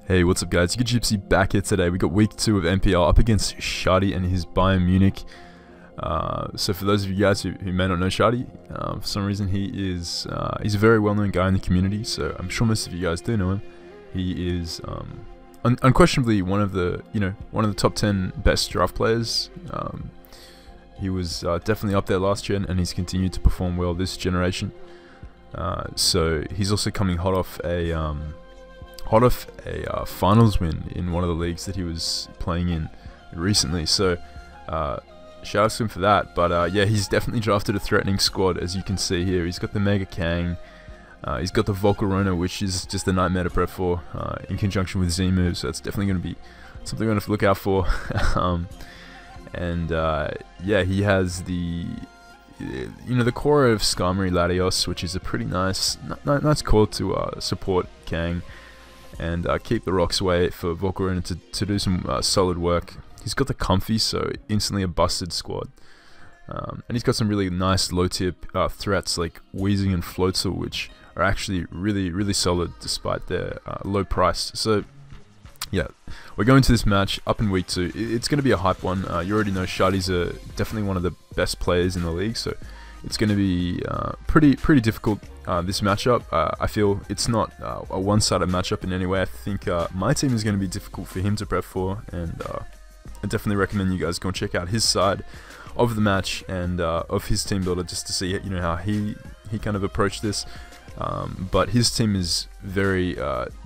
Hey, what's up guys? Good Gypsy back here today. We got week 2 of NPL up against Schady and his Bayern Munich. So for those of you guys who may not know Schady, for some reason he's a very well-known guy in the community, so I'm sure most of you guys do know him. He is unquestionably one of the top 10 best draft players. He was definitely up there last gen, and he's continued to perform well this generation. So he's also coming hot off a finals win in one of the leagues that he was playing in recently. So shout out to him for that. But yeah, he's definitely drafted a threatening squad, as you can see here. He's got the Mega Kang, he's got the Volcarona, which is just a nightmare to prep for, in conjunction with Z moves. So that's definitely going to be something we're going to have to look out for. Yeah, he has the the core of Skarmory Latios, which is a pretty nice core to support Kang and keep the rocks away for Volcarona to do some solid work. He's got the Comfy, so instantly a busted squad. And he's got some really nice low-tier threats like Weezing and Floatzel, which are actually really solid despite their low price. So yeah, we're going to this match up in week 2. It's going to be a hype one. You already know Shady's definitely one of the best players in the league, so it's going to be pretty difficult, this matchup. I feel it's not a one-sided matchup in any way. I think my team is going to be difficult for him to prep for, and I definitely recommend you guys go and check out his side of the match and of his team builder, just to see how he kind of approached this. But his team is very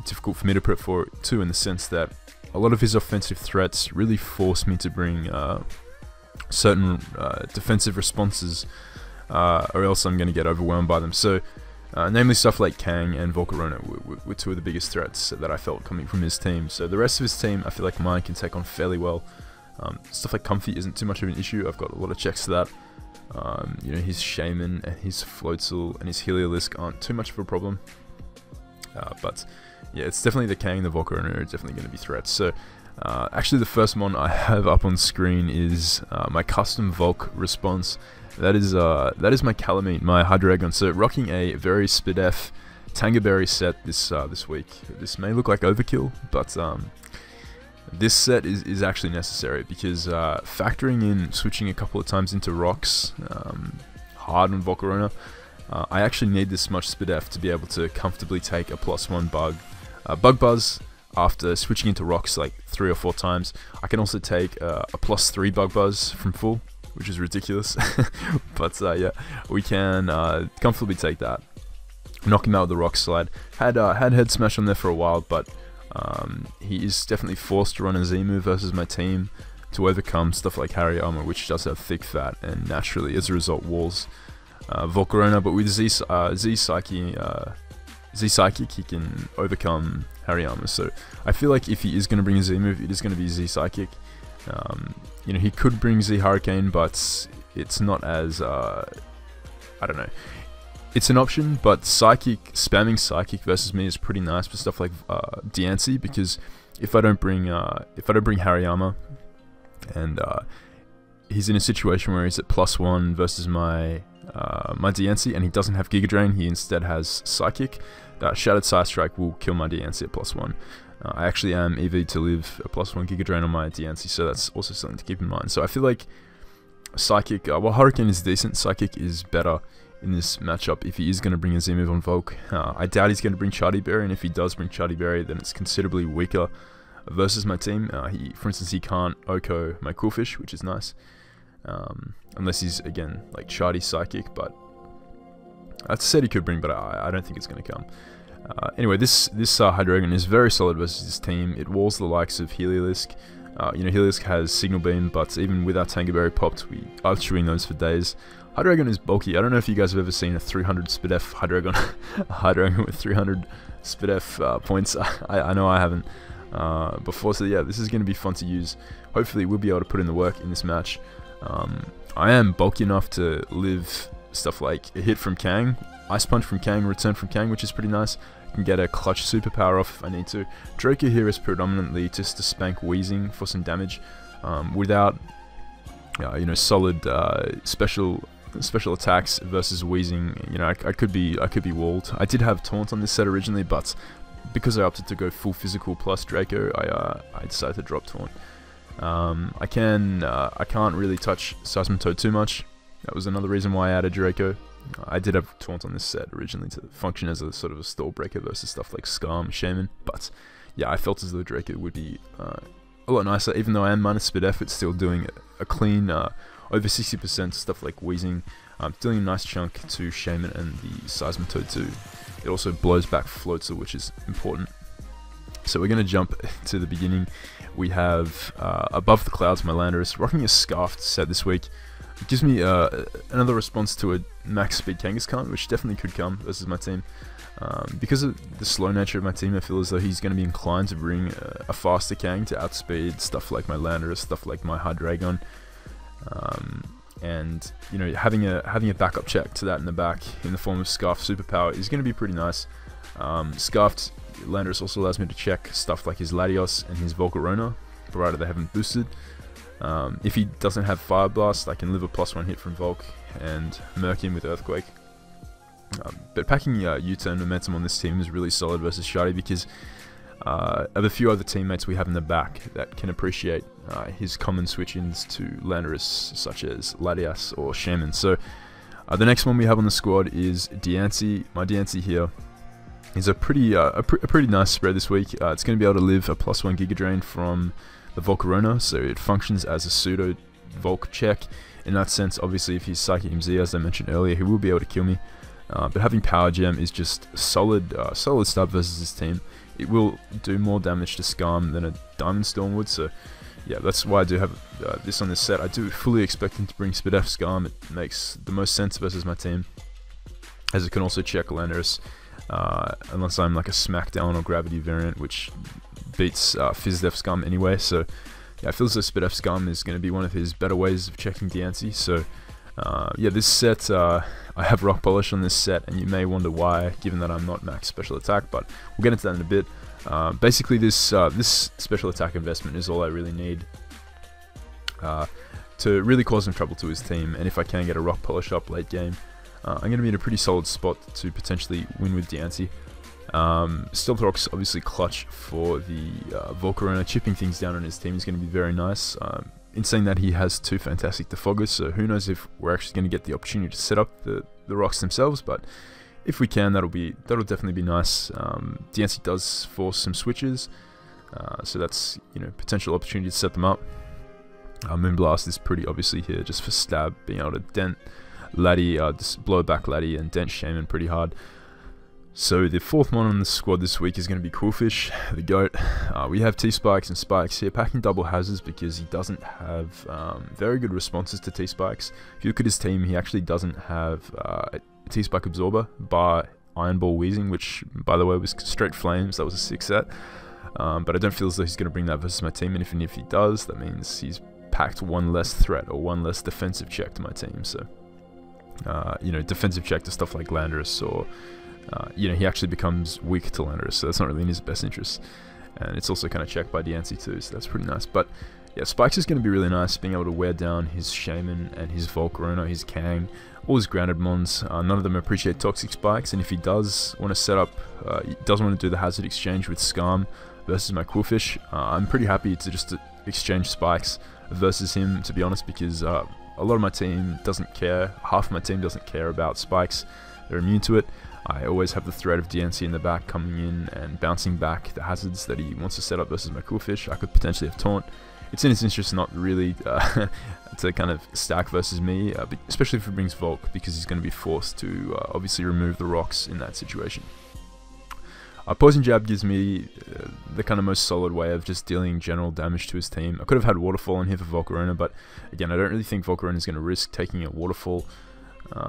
difficult for me to prep for too, in the sense that a lot of his offensive threats really force me to bring certain defensive responses, or else I'm going to get overwhelmed by them. So namely stuff like Kang and Volcarona were two of the biggest threats that I felt coming from his team. So the rest of his team, I feel like mine can take on fairly well. Stuff like Comfy isn't too much of an issue. I've got a lot of checks to that. His Shaman and his Floatzel and his Heliolisk aren't too much of a problem. But yeah, it's definitely the Kang and the Volcarona are definitely going to be threats. So actually the first mon I have up on screen is my custom Volc response. That is my Calamine, my Hydreigon. So rocking a very Spidef Tangerberry set this week. This may look like overkill, but this set is actually necessary, because factoring in switching a couple of times into rocks, hard on Volcarona, I actually need this much Spidef to be able to comfortably take a +1 Bug Buzz after switching into rocks like 3 or 4 times. I can also take a +3 Bug Buzz from full, which is ridiculous. But yeah, we can comfortably take that. Knock him out with the Rock Slide. Had Head Smash on there for a while, but he is definitely forced to run a Z move versus my team to overcome stuff like Hariyama, which does have thick fat and naturally, as a result, walls Volcarona. But with Z Psychic, he can overcome Hariyama. So I feel like if he is going to bring a Z move, it is going to be Z Psychic. He could bring Z Hurricane, but it's not as I don't know. It's an option, but spamming Psychic versus me is pretty nice for stuff like Diancie, because if I don't bring Hariyama, and he's in a situation where he's at +1 versus my Diancie, and he doesn't have Giga Drain, he instead has Psychic. Shattered Side Strike will kill my Diancie at +1. I actually am EV to live a +1 Giga Drain on my Diancie, so that's also something to keep in mind. So I feel like Psychic, while Hurricane is decent, Psychic is better in this matchup if he is going to bring a Z-move on Volc. I doubt he's going to bring Schady Berry, and if he does bring Schady Berry, then it's considerably weaker versus my team. For instance, he can't Oko my Coolfish, which is nice, unless he's, again, like Schady Psychic, but I said he could bring, but I don't think it's going to come. Anyway, this Hydreigon is very solid versus his team. It walls the likes of Heliolisk. Heliolisk has Signal Beam, but even with our Tangerberry popped, we are chewing those for days. Hydreigon is bulky. I don't know if you guys have ever seen a 300 Spidef Hydreigon, Hydreigon with 300 Spidef points. I know I haven't before, so yeah, this is going to be fun to use. Hopefully we'll be able to put in the work in this match. I am bulky enough to live stuff like a hit from Kang, Ice Punch from Kang, Return from Kang, which is pretty nice. I can get a clutch superpower off if I need to. Draco here is predominantly just to spank Weezing for some damage, without solid special attacks versus Weezing. I could be walled. I did have Taunt on this set originally, but because I opted to go full physical plus Draco, I decided to drop Taunt. I can't really touch Seismitoad too much. That was another reason why I added Draco. I did have Taunt on this set originally to function as a sort of a stall breaker versus stuff like Skarm, Shaman, but yeah, I felt as though Draco would be a lot nicer. Even though I am minus speed effort, still doing a clean over 60% stuff like Wheezing, dealing a nice chunk to Shaman and the Seismitoad too. It also blows back Floatzel, which is important. So we're going to jump to the beginning. We have Above the Clouds, my Landorus, rocking a Scarfed set this week. It gives me another response to a max speed Kangaskhan, which definitely could come versus my team. Because of the slow nature of my team, I feel as though he's going to be inclined to bring a faster Kang to outspeed stuff like my Landorus, stuff like my Hydreigon. And you know, having a backup check to that in the back in the form of Scarf Superpower is going to be pretty nice. Scarfed Landorus also allows me to check stuff like his Latios and his Volcarona, provided they haven't boosted. If he doesn't have Fire Blast, I can live a +1 hit from Volk and Murk him with Earthquake. But packing U-turn momentum on this team is really solid versus Schady because of a few other teammates we have in the back that can appreciate his common switch-ins to Landorus, such as Latias or Shaman. So the next one we have on the squad is Diancie. My Diancie here is a pretty nice spread this week. It's going to be able to live a +1 Giga Drain from the Volcarona, so it functions as a pseudo Volk check. In that sense, obviously, if he's Psychic Z, as I mentioned earlier, he will be able to kill me. But having Power Gem is just solid start versus his team. It will do more damage to Skarm than a Diamond Storm would, so yeah, that's why I do have this on this set. I do fully expect him to bring Speed F Skarm. It makes the most sense versus my team, as it can also check Landorus, unless I'm like a Smackdown or Gravity variant, which beats Fizz Def Scum anyway. So yeah, I feel as though Spit F Scum is going to be one of his better ways of checking Diancie. So yeah, this set, I have Rock Polish on this set, and you may wonder why, given that I'm not max special attack, but we'll get into that in a bit. Basically, this special attack investment is all I really need to really cause some trouble to his team, and if I can get a Rock Polish up late game, I'm going to be in a pretty solid spot to potentially win with Diancie. Stealth Rock's obviously clutch for the Volcarona. Chipping things down on his team is going to be very nice. In saying that, he has two fantastic Defoggers, so who knows if we're actually going to get the opportunity to set up the rocks themselves, but if we can, that'll definitely be nice. Diancie does force some switches, so that's, you know, potential opportunity to set them up. Moonblast is pretty obviously here just for stab, being able to dent Laddie, just blow back Laddie and dent Shaman pretty hard. So the fourth one on the squad this week is going to be Coolfish, the GOAT. We have T-Spikes and Spikes here, packing double hazards because he doesn't have very good responses to T-Spikes. If you look at his team, he actually doesn't have a T-Spike Absorber, bar Iron Ball Wheezing, which, by the way, was straight flames. That was a 6 set. But I don't feel as though he's going to bring that versus my team, and if he does, that means he's packed one less threat or one less defensive check to my team. So, you know, defensive check to stuff like Landorus, or you know, he actually becomes weak to Landorus, so that's not really in his best interest. And it's also kind of checked by Diancie too, so that's pretty nice. But yeah, Spikes is going to be really nice, being able to wear down his Shaman and his Volcarona, his Kang, all his grounded mons. None of them appreciate Toxic Spikes, and if he does want to set up, he does want to do the hazard exchange with Skarm versus my Coolfish, I'm pretty happy to just exchange Spikes versus him, to be honest, because a lot of my team doesn't care, half of my team doesn't care about Spikes, they're immune to it. I always have the threat of Diancie in the back coming in and bouncing back the hazards that he wants to set up versus my Coolfish. I could potentially have Taunt. It's in his interest not really to kind of stack versus me, especially if he brings Volk, because he's going to be forced to obviously remove the rocks in that situation. Poison Jab gives me the kind of most solid way of just dealing general damage to his team. I could have had Waterfall in here for Volcarona, but again, I don't really think Volcarona is going to risk taking a Waterfall.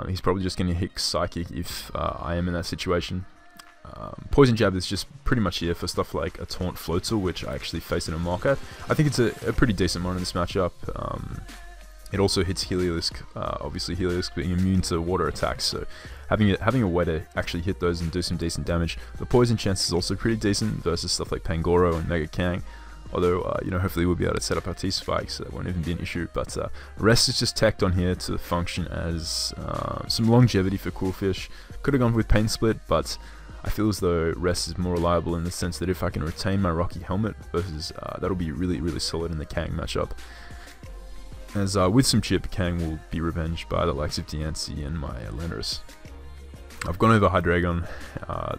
He's probably just going to hit Psychic if I am in that situation. Poison Jab is just pretty much here for stuff like a Taunt Floatzel, which I actually faced in a mock. I think it's a pretty decent one in this matchup. It also hits Heliolisk, obviously Heliolisk being immune to water attacks, so having a way to actually hit those and do some decent damage. The poison chance is also pretty decent versus stuff like Pangoro and Mega Kang. Although, you know, hopefully we'll be able to set up our T-Spikes, so that won't even be an issue. But rest is just tacked on here to function as some longevity for Coolfish. Could have gone with Pain Split, but I feel as though rest is more reliable in the sense that if I can retain my Rocky helmet versus that'll be really solid in the Kang matchup. As with some chip, Kang will be revenged by the likes of Diancie and my Landorus. I've gone over Hydreigon.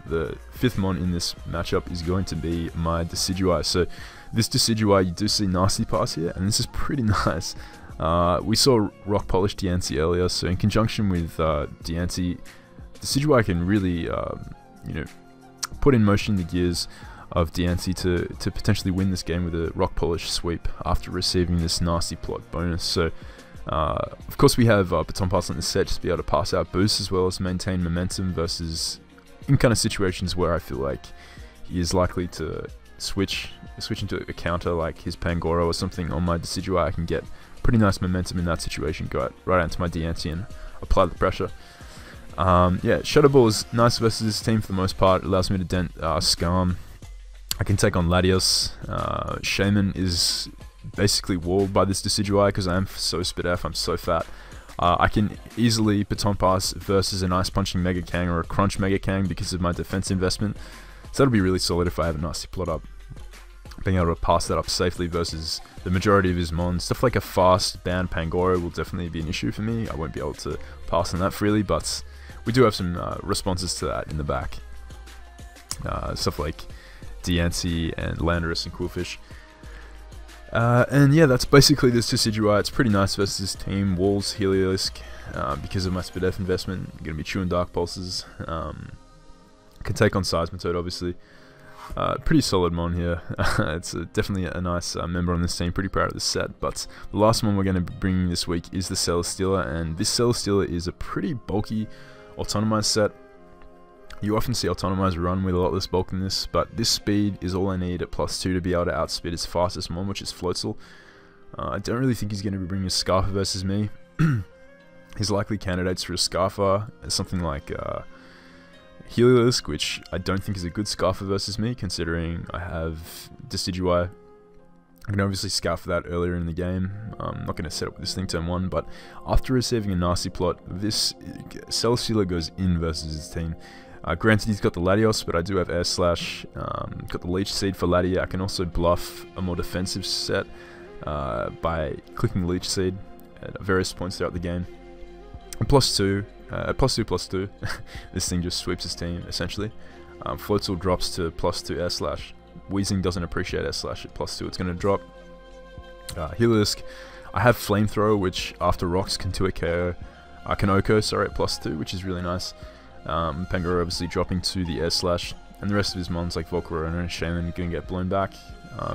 The 5th mon in this matchup is going to be my Decidueye. So this Decidueye, you do see Nasty Pass here, and this is pretty nice. We saw Rock Polish Diancie earlier, so in conjunction with Diancie, Decidueye can really, you know, put in motion the gears of Diancie to potentially win this game with a Rock Polish sweep after receiving this Nasty Plot bonus. So, of course, we have Baton Pass on the set just to be able to pass out boosts as well as maintain momentum versus in kind of situations where I feel like he is likely to switch into a counter like his Pangoro or something on my Decidueye. I can get pretty nice momentum in that situation, go out right into my Diancie and apply the pressure. Yeah, Shadow Ball is nice versus this team for the most part. It allows me to dent Skarm. I can take on Latios. Shaman is basically walled by this Decidueye because I am so spit F, I'm so fat. I can easily Baton Pass versus an Ice Punching Mega Kang or a Crunch Mega Kang because of my defense investment. So that'll be really solid if I have a Nasty Plot up. Being able to pass that up safely versus the majority of his mons. Stuff like a fast banned Pangoro will definitely be an issue for me. I won't be able to pass on that freely, but we do have some responses to that in the back. Stuff like Diancie and Landorus and Qwilfish. And yeah, that's basically this Decidueye. It's pretty nice versus this team. Walls, Heliolisk, because of my Spidef investment. I'm going to be chewing Dark Pulses. Can take on Seismitoad, obviously. Pretty solid mon here. It's definitely a nice member on this team. Pretty proud of this set. But the last one we're going to be bringing this week is the Celesteela, and this Celesteela is a pretty bulky Autonomized set. You often see Autonomized run with a lot less bulk than this, but this speed is all I need at +2 to be able to outspeed its fastest mon, which is Floatzel. I don't really think he's going to be bringing a Scarfer versus me. His likely candidates for a Scarfer is something like Heliolisk, which I don't think is a good Scarfer versus me, considering I have Decidueye. I can obviously scout for that earlier in the game. I'm not going to set up with this thing turn 1, but after receiving a Nasty Plot, this Celesteela goes in versus his team. Granted, he's got the Latios, but I do have Air Slash. Got the Leech Seed for Latios. I can also bluff a more defensive set by clicking Leech Seed at various points throughout the game. And +2, +2, this thing just sweeps his team, essentially. Floatzel drops to +2 Air Slash. Weezing doesn't appreciate Air Slash at +2, it's going to drop. Heliolisk, I have Flamethrower, which after rocks can 2 KO. Kanoko, sorry, at +2, which is really nice. Pangoro obviously dropping to the Air Slash, and the rest of his mons like Volcarona and Shaman going to get blown back.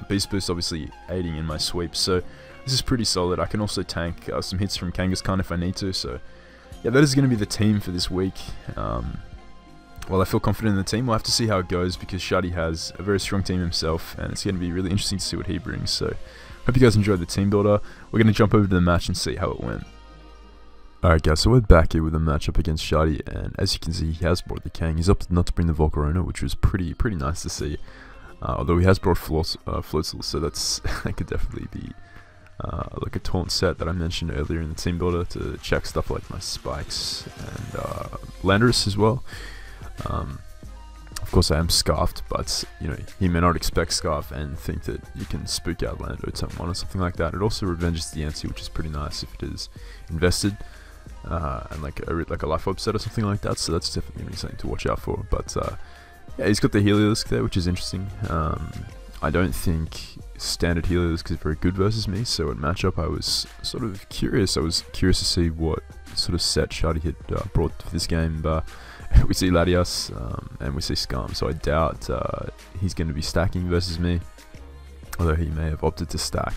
Beast Boost obviously aiding in my sweep, so this is pretty solid. I can also tank some hits from Kangaskhan if I need to, so yeah, that is going to be the team for this week. Well, I feel confident in the team. We'll have to see how it goes because Schady has a very strong team himself, and it's going to be really interesting to see what he brings. So, hope you guys enjoyed the team builder. We're going to jump over to the match and see how it went. Alright guys, so we're back here with a matchup against Schady, and as you can see, he has brought the Kang. He's opted not to bring the Volcarona, which was pretty nice to see. Although he has brought Floatzel, so that could definitely be like a taunt set that I mentioned earlier in the team builder to check stuff like my spikes and Landorus as well. Of course I am Scarfed, but you know, he may not expect Scarf and think that you can spook out Lando turn 1 or something like that. It also revenges the Diancie, which is pretty nice if it is invested, and like a Life Orb set or something like that, so that's definitely going to be something to watch out for. But yeah, he's got the Heliolisk there, which is interesting. I don't think standard Heliolisk is very good versus me, so at matchup I was sort of curious. I was curious to see what sort of set Schady had brought for this game, but we see Latios and we see Skarm, so I doubt he's going to be stacking versus me, although he may have opted to stack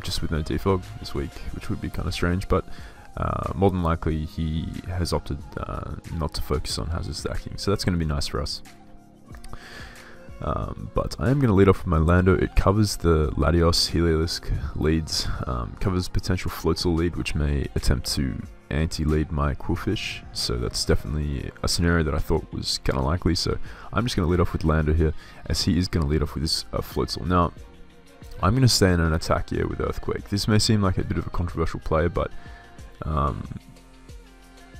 just with no defog this week, which would be kind of strange, but more than likely he has opted not to focus on hazard stacking, so that's going to be nice for us. But I am going to lead off with my Lando. It covers the Latios Heliolisk leads, covers potential Floatzel lead, which may attempt to anti-lead my Qwilfish, so that's definitely a scenario that I thought was kind of likely, so I'm just going to lead off with Lando here, as he is going to lead off with this Floatzel. Now, I'm going to stay in an attack here with Earthquake. This may seem like a bit of a controversial play, but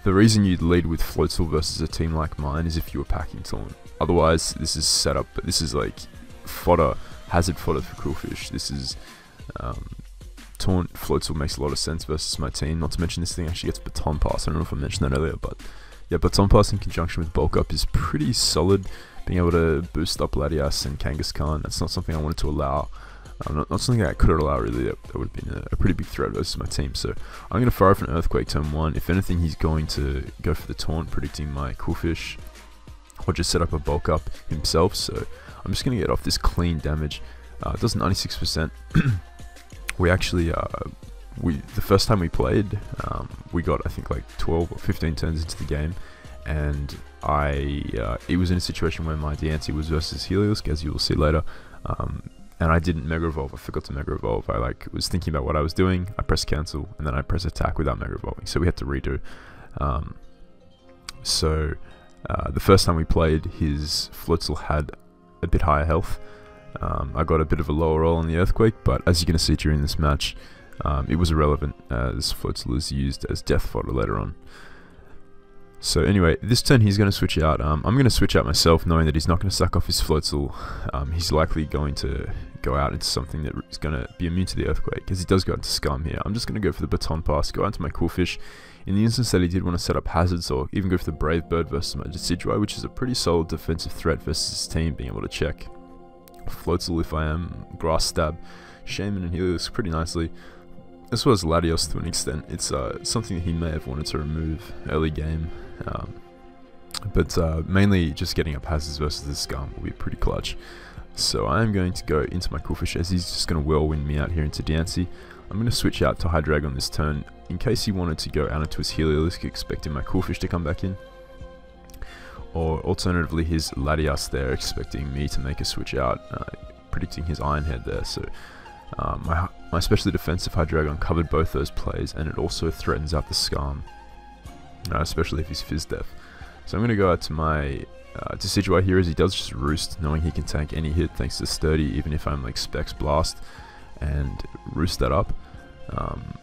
the reason you'd lead with Floatzel versus a team like mine is if you were packing Taunt. Otherwise, this is set up, but this is like fodder, hazard fodder for Qwilfish. This is Taunt Floatzel makes a lot of sense versus my team. Not to mention this thing actually gets Baton Pass. I don't know if I mentioned that earlier, but yeah, Baton Pass in conjunction with Bulk Up is pretty solid. Being able to boost up Latias and Kangaskhan, that's not something I wanted to allow. Not something that I could allow really. That would have been a pretty big threat versus my team. So I'm going to fire off an Earthquake turn 1. If anything, he's going to go for the Taunt, predicting my Qwilfish, or just set up a Bulk Up himself. So I'm just going to get off this clean damage. It does 96%. We actually, the first time we played, we got I think like 12 or 15 turns into the game, and it was in a situation where my Diancie was versus Heliolisk, as you will see later. And I didn't Mega Evolve. I forgot to Mega Evolve. I was thinking about what I was doing. I pressed cancel, and then I pressed attack without Mega Evolving. So we had to redo. The first time we played, his Floatzel had a bit higher health. I got a bit of a lower roll on the Earthquake, but as you're going to see during this match, it was irrelevant as Floatzel is used as death fodder later on. So anyway, this turn he's going to switch out. I'm going to switch out myself, knowing that he's not going to sack off his Floatzel. He's likely going to go out into something that is going to be immune to the Earthquake, because he does go into Scum here. I'm just going to go for the Baton Pass, go out to my Qwilfish. In the instance that he did want to set up hazards, or even go for the Brave Bird versus my Decidueye, which is a pretty solid defensive threat versus his team, being able to check Floatzel if I am, Grass Stab, Shaman and Heliolisk pretty nicely. As well as Latios to an extent. It's something that he may have wanted to remove early game. But mainly just getting up hazards versus the Scum will be pretty clutch. So I am going to go into my Qwilfish, as he's just going to whirlwind me out here into Diancie. I'm going to switch out to Hydreigon this turn, in case he wanted to go out into his Heliolisk, expecting my Qwilfish to come back in. Or alternatively his Latias there, expecting me to make a switch out, predicting his Iron Head there. So my especially defensive Hydreigon covered both those plays, and it also threatens out the Scum, especially if he's Fizz Def. So I'm going to go out to my Decidueye here, as he does just Roost, knowing he can tank any hit thanks to Sturdy, even if I'm like Specs Blast, and Roost that up.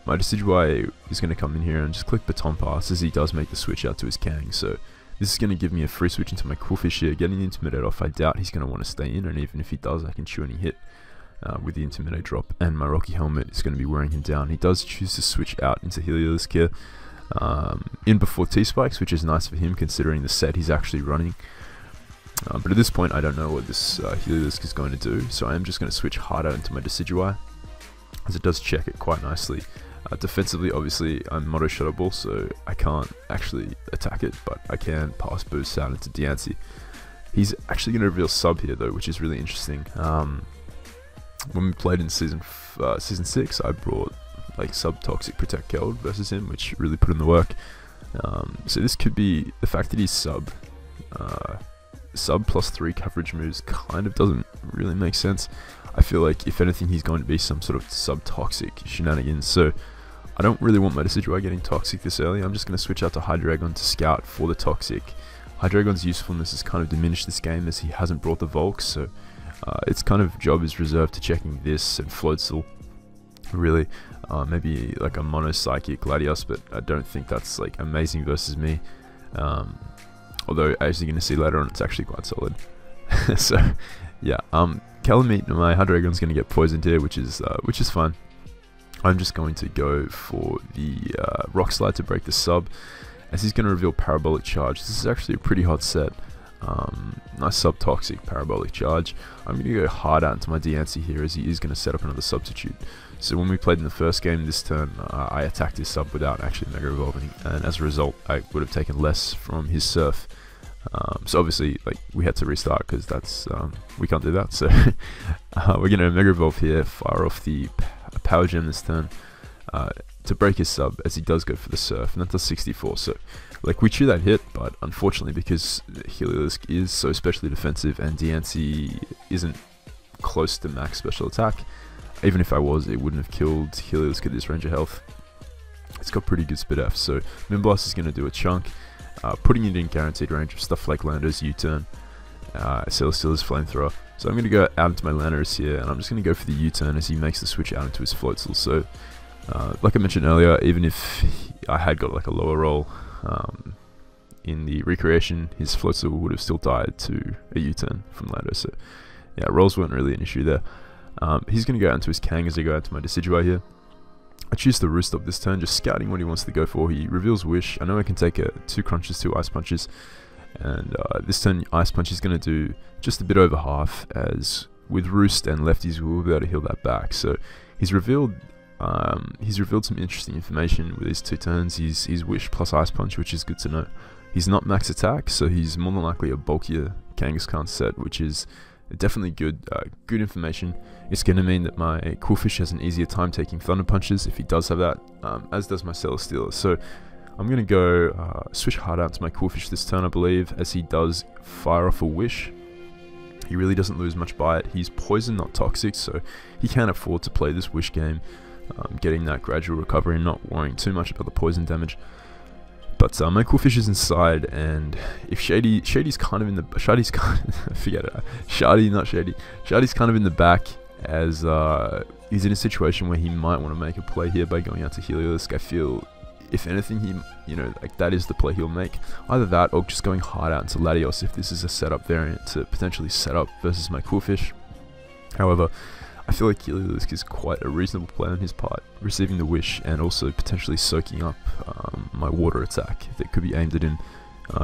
My Decidueye is going to come in here and just click Baton Pass, as he does make the switch out to his Kang. So this is going to give me a free switch into my Qwilfish here, getting the Intimidate off. I doubt he's going to want to stay in, and even if he does, I can chew any hit with the Intimidate drop, and my Rocky Helmet is going to be wearing him down. He does choose to switch out into Heliolisk here, in before T-Spikes, which is nice for him considering the set he's actually running. But at this point I don't know what this Heliolisk is going to do, so I am just going to switch harder into my Decidueye, as it does check it quite nicely. Defensively, obviously, I'm Moto Shuttleable, so I can't actually attack it, but I can pass boost out into Diancie. He's actually going to reveal Sub here though, which is really interesting. When we played in season 6, I brought like Sub Toxic Protect Killed versus him, which really put in the work. So this could be the fact that he's Sub plus 3 coverage moves kind of doesn't really make sense. I feel like if anything he's going to be some sort of Sub Toxic shenanigans. So I don't really want my Decidueye getting Toxic this early. I'm just going to switch out to Hydreigon to scout for the Toxic. Hydreigon's usefulness has kind of diminished this game, as he hasn't brought the Volks, so its kind of job is reserved to checking this and Floatzel, really. Maybe like a Mono Psychic Latios, but I don't think that's like amazing versus me. Although, as you're going to see later on, it's actually quite solid. So, yeah, Calamite, my Hydreigon's going to get poisoned here, which is fine. I'm just going to go for the Rock Slide to break the Sub, as he's going to reveal Parabolic Charge. This is actually a pretty hot set. Nice Sub-Toxic Parabolic Charge. I'm going to go hard out into my Diancie here, as he is going to set up another Substitute. So when we played in the first game this turn, I attacked his Sub without actually Mega Evolving, and as a result I would have taken less from his Surf. So obviously, like, we had to restart, because that's we can't do that. So we're going to Mega Evolve here, fire off the Power Gem this turn to break his Sub, as he does go for the Surf, and that does 64. So like, we chew that hit, but unfortunately, because Heliolisk is so specially defensive and Diancie isn't close to max special attack, even if I was, it wouldn't have killed Heliolisk at this range of health. It's got pretty good Spit F, so Moonblast is going to do a chunk, putting it in guaranteed range of stuff like Landorus, U-Turn, Celesteela's Flamethrower. So I'm going to go out into my Landorus here, and I'm just going to go for the U-Turn as he makes the switch out into his Floatzel. So like I mentioned earlier, even if I had got like a lower roll, in the recreation, his floater would have still died to a U-turn from ladder. So yeah, rolls weren't really an issue there. He's going to go out into his Kang as I go out to my Decidueye here. I choose the Roost Up this turn, just scouting what he wants to go for. He reveals Wish. I know I can take 2 crunches, 2 Ice Punches, and this turn Ice Punch is going to do just a bit over half, as with Roost and Lefties we will be able to heal that back. So he's revealed some interesting information with his 2 turns. He's Wish plus Ice Punch, which is good to know. He's not max attack, so he's more than likely a bulkier Kangaskhan set, which is definitely good information. It's going to mean that my Qwilfish has an easier time taking Thunder Punches if he does have that, as does my Celesteela. So I'm going to go switch hard out to my Qwilfish this turn, I believe, as he does fire off a Wish. He really doesn't lose much by it. He's poison, not toxic, so he can afford to play this Wish game, getting that gradual recovery and not worrying too much about the poison damage. But my Qwilfish is inside, and if Shady's kind of in the... Shady's kind of... forget it. Schady, not Shady. Shady's kind of in the back, as he's in a situation where he might want to make a play here by going out to Heliolisk. I feel, if anything, like that is the play he'll make. Either that, or just going hard out into Latios if this is a setup variant to potentially set up versus my Qwilfish. However, I feel like Heliolisk is quite a reasonable play on his part, receiving the Wish and also potentially soaking up my water attack that could be aimed at him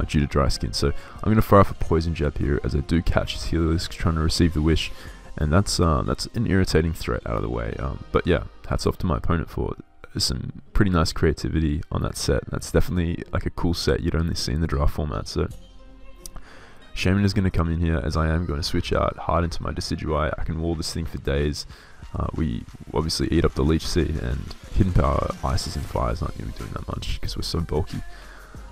due to dry skin. So I'm going to fire off a poison jab here, as I do catch his Heliolisk trying to receive the Wish, and that's an irritating threat out of the way. But yeah, hats off to my opponent for some pretty nice creativity on that set. That's definitely like a cool set you'd only see in the draft format. So Shaman is going to come in here, as I am going to switch out hard into my Decidueye. I can wall this thing for days. We obviously eat up the Leech Seed, and Hidden Power Ices and Fires aren't going to be doing that much because we're so bulky.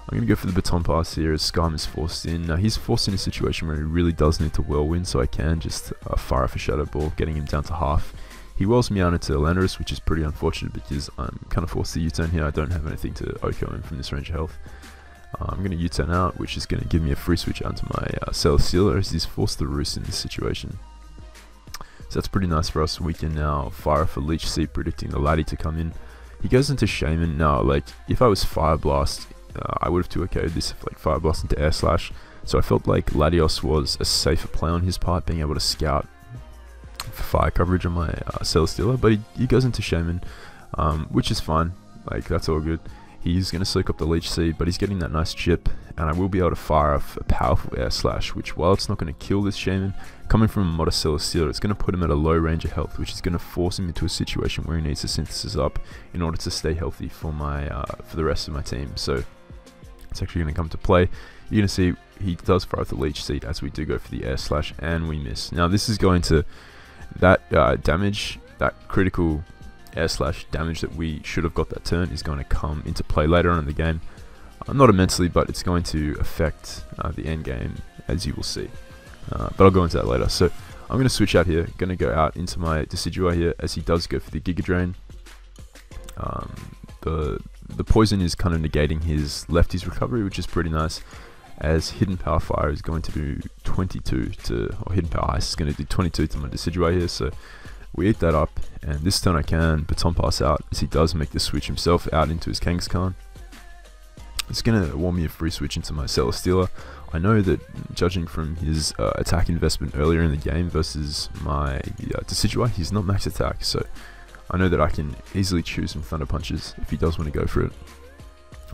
I'm going to go for the Baton Pass here, as Skarm is forced in. Now he's forced in a situation where he really does need to Whirlwind, so I can just fire off a Shadow Ball, getting him down to half. He whirls me out into Analysts, which is pretty unfortunate because I'm kind of forced to U-turn here. I don't have anything to OHKO him from this range of health. I'm going to U-turn out, which is going to give me a free switch onto my Celesteela, as he's forced to Roost in this situation. So that's pretty nice for us. We can now fire off a Leech Seed, predicting the Laddie to come in. He goes into Shaman. Now, like, if I was Fire Blast, I would have 2-OK'd this, like, Fire Blast into Air Slash. So I felt like Latios was a safer play on his part, being able to scout for fire coverage on my Celesteela. But he goes into Shaman, which is fine. Like, that's all good. He's going to soak up the Leech Seed, but he's getting that nice chip, and I will be able to fire off a powerful Air Slash, which, while it's not going to kill this Shaman, coming from a modest Celesteela, it's going to put him at a low range of health, which is going to force him into a situation where he needs to Synthesis up in order to stay healthy for my for the rest of my team. So it's actually going to come to play. You're going to see he does fire off the Leech Seed, as we do go for the Air Slash, and we miss. Now this is going to, that damage, that critical Air Slash damage that we should have got that turn, is going to come into play later on in the game. Not immensely, but it's going to affect the end game, as you will see. But I'll go into that later. So I'm going to switch out here, going to go out into my Decidueye here, as he does go for the Giga Drain. The poison is kind of negating his lefties recovery, which is pretty nice, as Hidden Power Fire is going to do 22 to, or Hidden Power Ice is going to do 22 to my Decidueye here. So we eat that up, and this turn I can Baton Pass out, as he does make the switch himself out into his Kangaskhan. It's going to warm me a free switch into my Celesteela. I know that, judging from his attack investment earlier in the game versus my Decidueye, he's not max attack, so I know that I can easily choose some Thunder Punches if he does want to go for it.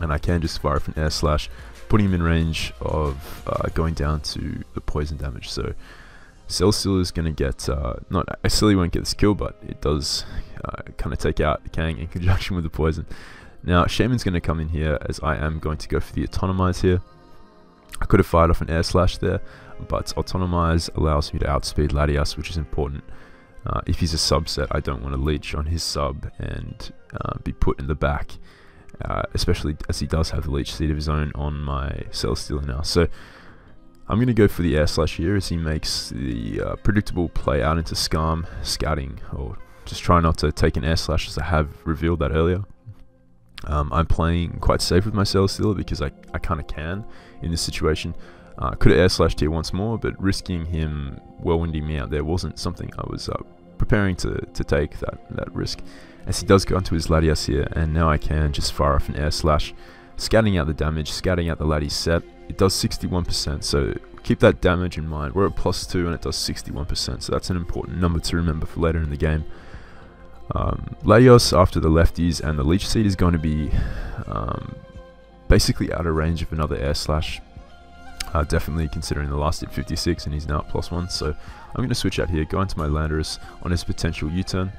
And I can just fire off an Air Slash, putting him in range of going down to the poison damage. So Celesteela is going to get, I still won't get this kill, but it does kind of take out Kang in conjunction with the poison. Now Shaman's going to come in here, as I am going to go for the Autonomize here. I could have fired off an Air Slash there, but Autonomize allows me to outspeed Latias, which is important. If he's a subset, I don't want to leech on his sub and be put in the back, especially as he does have the Leech Seed of his own on my Celesteela now. So I'm going to go for the Air Slash here, as he makes the predictable play out into Skarm, scouting, or just try not to take an Air Slash, as I have revealed that earlier. I'm playing quite safe with my Celesteela because I kind of can in this situation. Could have Air Slashed here once more, but risking him whirlwinding me out there wasn't something I was preparing to take that risk, as he does go onto his Latias here, and now I can just fire off an Air Slash, scouting out the damage, scouting out the laddie set. It does 61%, so keep that damage in mind. We're at +2 and it does 61%, so that's an important number to remember for later in the game. Latios after the lefties and the leech seed is going to be basically out of range of another air slash. Definitely considering the last hit 56 and he's now at +1, so I'm going to switch out here, go into my Landorus on his potential U-turn,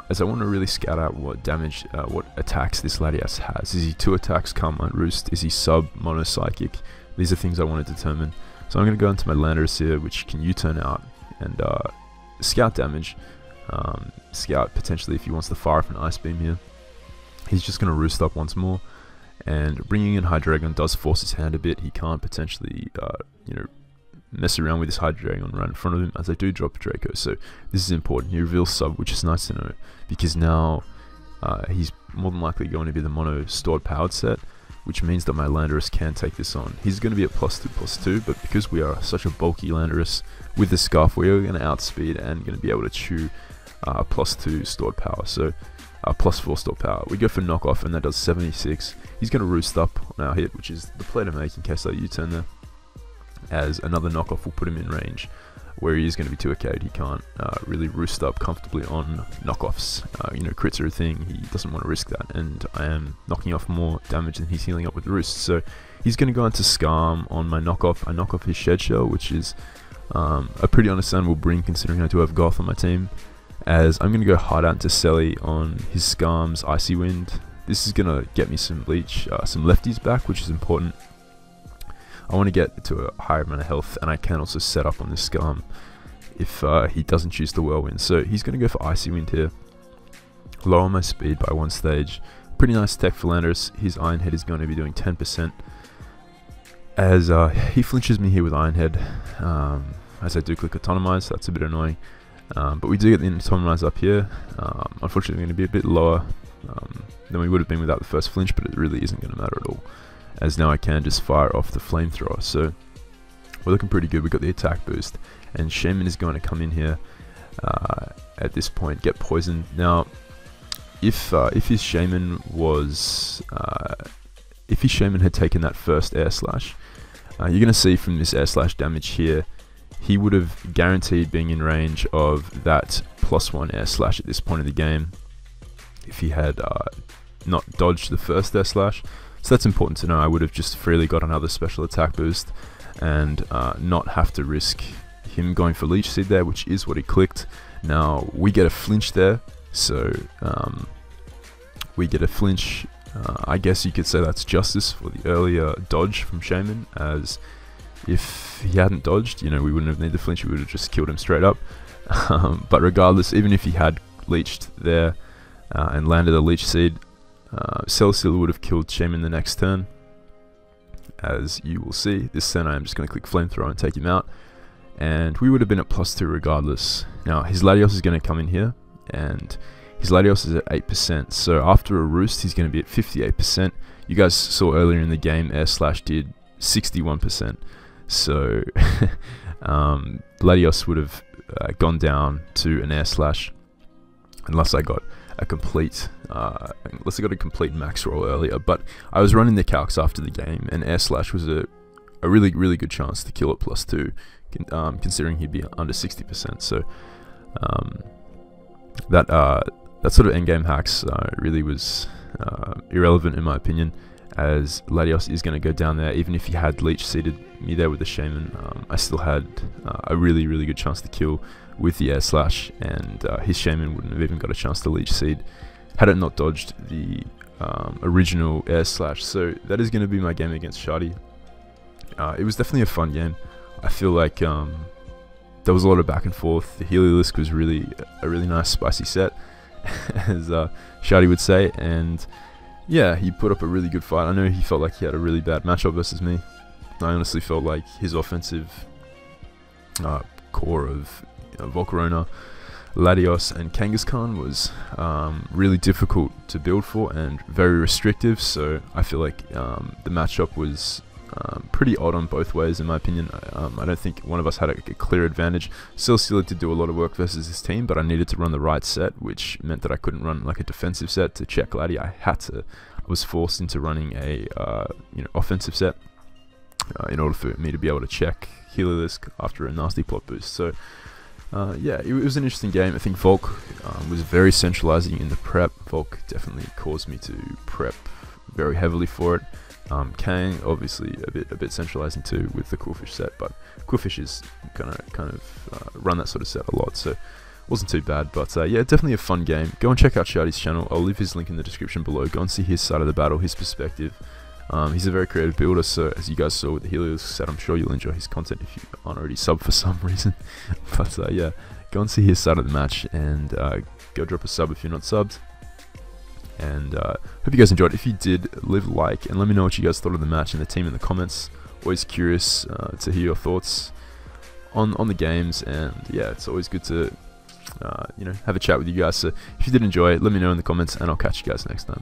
as I want to really scout out what damage, what attacks this Latios has. Is he 2 attacks, Calm Mind Roost? Is he sub mono psychic? These are things I want to determine. So I'm going to go into my Landorus here, which can U-turn out and scout damage. Scout potentially if he wants to fire up an Ice Beam here. He's just going to Roost up once more. And bringing in Hydreigon does force his hand a bit. He can't potentially, you know, mess around with this Hydreigon right in front of him, as I do drop Draco. So this is important. He reveals sub, which is nice to know, because now he's more than likely going to be the mono stored powered set, which means that my Landorus can take this on. He's going to be at +2/+2, but because we are such a bulky Landorus with the Scarf, we are going to outspeed and going to be able to chew +2 stored power. So +4 stored power. We go for knockoff and that does 76. He's going to Roost up on our hit, which is the play to make in case I U-turn there, as another knockoff will put him in range where he is going to be too arcade. He can't really Roost up comfortably on knockoffs. You know, crits are a thing. He doesn't want to risk that, and I am knocking off more damage than he's healing up with Roost. So he's going to go into Scarm on my knockoff. I knock off his Shed Shell, which is a pretty understandable bring considering I do have Goth on my team, as I'm going to go hard out into Selly on his Scarm's Icy Wind. This is going to get me some Bleach, some lefties back, which is important. I want to get to a higher amount of health, and I can also set up on this Scarm if he doesn't choose the Whirlwind. So he's going to go for Icy Wind here, lower my speed by 1 stage. Pretty nice tech for Landorus. His Iron Head is going to be doing 10%, as he flinches me here with Iron Head, as I do click Autonomize. That's a bit annoying. But we do get the Autonomize up here. Unfortunately, going to be a bit lower than we would have been without the first flinch, but it really isn't going to matter at all, as now I can just fire off the Flamethrower. So we're looking pretty good. We got the attack boost, and Shaman is going to come in here at this point, get poisoned. Now, if his Shaman was, if his Shaman had taken that first Air Slash, you're going to see from this Air Slash damage here, he would have guaranteed being in range of that +1 Air Slash at this point in the game if he had not dodged the first Air Slash. So that's important to know. I would have just freely got another special attack boost and not have to risk him going for Leech Seed there, which is what he clicked. Now we get a flinch there, so we get a flinch. I guess you could say that's justice for the earlier dodge from Shaman, as if he hadn't dodged, you know, we wouldn't have needed the flinch, we would have just killed him straight up. But regardless, even if he had leeched there and landed a Leech Seed, Celesteal would have killed Shaman the next turn. As you will see, this turn I am just going to click Flamethrower and take him out, and we would have been at +2 regardless. Now his Latios is going to come in here, and his Latios is at 8%, so after a Roost he's going to be at 58%. You guys saw earlier in the game Air Slash did 61%. So Latios would have gone down to an Air Slash unless I got a complete max roll earlier. But I was running the calcs after the game, and Air Slash was a really good chance to kill at +2, considering he'd be under 60%. So that sort of endgame hacks really was irrelevant in my opinion, as Latios is going to go down there. Even if he had Leech Seeded me there with the Shaman, I still had a really good chance to kill with the Air Slash, and his Shaman wouldn't have even got a chance to Leech Seed had it not dodged the original Air Slash. So that is going to be my game against Schady. It was definitely a fun game. I feel like there was a lot of back and forth. The Heliolisk was really a really nice spicy set, as Schady would say, and yeah, he put up a really good fight. I know he felt like he had a really bad matchup versus me. I honestly felt like his offensive core of Volcarona, Latios, and Kangaskhan was really difficult to build for and very restrictive. So I feel like the matchup was pretty odd on both ways, in my opinion. I don't think one of us had a clear advantage. Celesteal did do a lot of work versus his team, but I needed to run the right set, which meant that I couldn't run like a defensive set to check Laddie. I I was forced into running a offensive set in order for me to be able to check Heliolisk after a nasty plot boost. So yeah, it was an interesting game. I think Volk was very centralizing in the prep. Volk definitely caused me to prep very heavily for it. Kang obviously a bit centralizing too with the Qwilfish set, but Qwilfish is gonna kind of run that sort of set a lot, so it wasn't too bad. But yeah, definitely a fun game. Go and check out Shady's channel. I'll leave his link in the description below. Go and see his side of the battle, his perspective. He's a very creative builder, so as you guys saw with the Heliolisk set, I'm sure you'll enjoy his content if you aren't already subbed for some reason. But yeah, go and see his side of the match, and go drop a sub if you're not subbed. And hope you guys enjoyed. If you did, leave a like and let me know what you guys thought of the match and the team in the comments. Always curious to hear your thoughts on the games, and yeah, it's always good to have a chat with you guys. So if you did enjoy, let me know in the comments, and I'll catch you guys next time.